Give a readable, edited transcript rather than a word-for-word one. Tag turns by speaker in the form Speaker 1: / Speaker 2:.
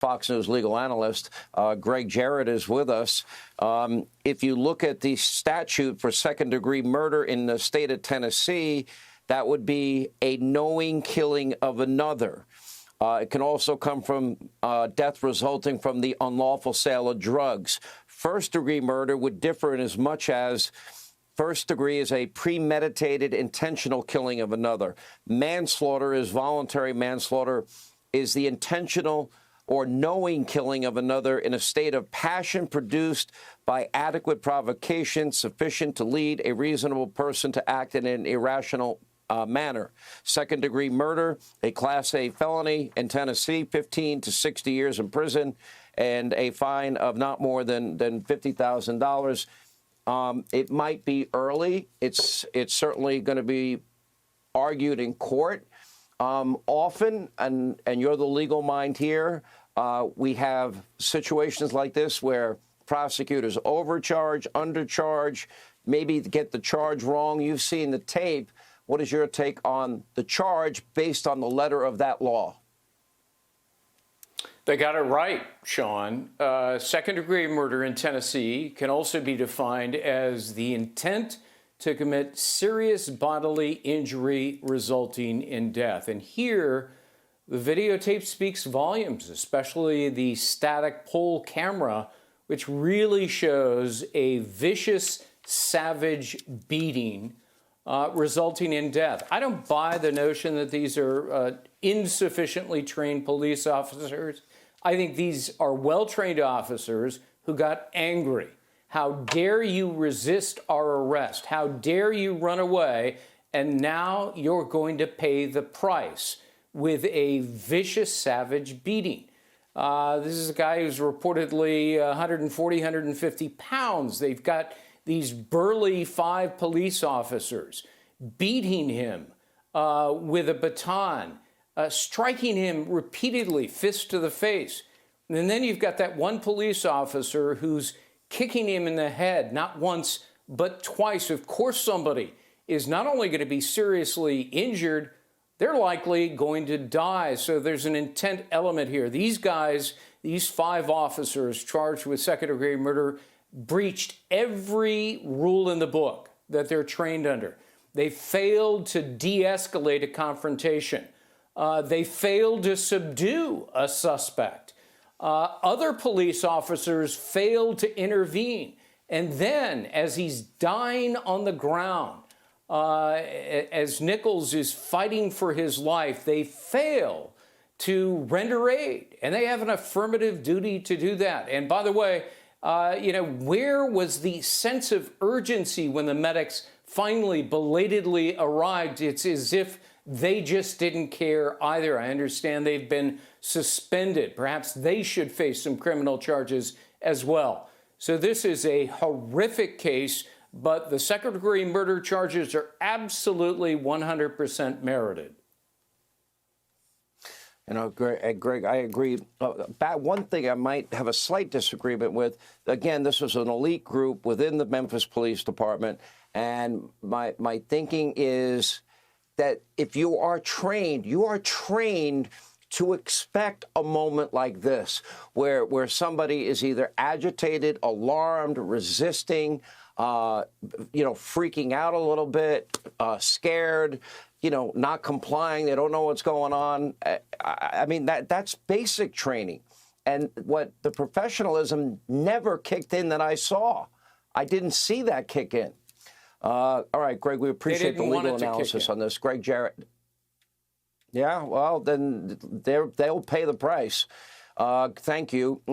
Speaker 1: Fox News legal analyst. Gregg Jarrett is with us. If you look at the statute for second-degree murder in the state of Tennessee, that would be a knowing killing of another. It can also come from death resulting from the unlawful sale of drugs. First-degree murder would differ in as much as first degree is a premeditated, intentional killing of another. Manslaughter is voluntary manslaughter, is the intentional or knowing killing of another in a state of passion produced by adequate provocation sufficient to lead a reasonable person to act in an irrational manner. Second-degree murder, a Class A felony in Tennessee, 15 to 60 years in prison, and a fine of not more than $50,000. It might be early. It's certainly going to be argued in court. Often, and you're the legal mind here, we have situations like this where prosecutors overcharge, undercharge, maybe get the charge wrong. You've seen the tape. What is your take on the charge based on the letter of that law?
Speaker 2: They got it right, Sean. Second-degree murder in Tennessee can also be defined as the intent to commit serious bodily injury resulting in death. And here, the videotape speaks volumes, especially the static pole camera, which really shows a vicious, savage beating resulting in death. I don't buy the notion that these are insufficiently trained police officers. I think these are well-trained officers who got angry. How dare you resist our arrest? How dare you run away? And now you're going to pay the price with a vicious, savage beating. This is a guy who's reportedly 140, 150 pounds. They've got these burly 5 police officers beating him with a baton, striking him repeatedly, fist to the face. And then you've got that one police officer who's kicking him in the head, not once, but twice. Of course, somebody is not only going to be seriously injured, they're likely going to die. So there's an intent element here. These guys, these 5 officers charged with second-degree murder, breached every rule in the book that they're trained under. They failed to de-escalate a confrontation. They failed to subdue a suspect. Other police officers failed to intervene. And then, as he's dying on the ground, as Nichols is fighting for his life, they fail to render aid. And they have an affirmative duty to do that. And by the way, where was the sense of urgency when the medics finally belatedly arrived? It's as if they just didn't care either. I understand they've been suspended. Perhaps they should face some criminal charges as well. So this is a horrific case, but the second-degree murder charges are absolutely 100% merited.
Speaker 1: You know, Greg, I agree. One thing I might have a slight disagreement with, again, this was an elite group within the Memphis Police Department, and my thinking is that if you are trained to expect a moment like this, where somebody is either agitated, alarmed, resisting, freaking out a little bit, scared, not complying. They don't know what's going on. I mean, that's basic training. And what the professionalism never kicked in that I saw. I didn't see that kick in. All right, Greg, we appreciate the legal analysis on this. Gregg Jarrett. Yeah, well, then they'll pay the price. Thank you.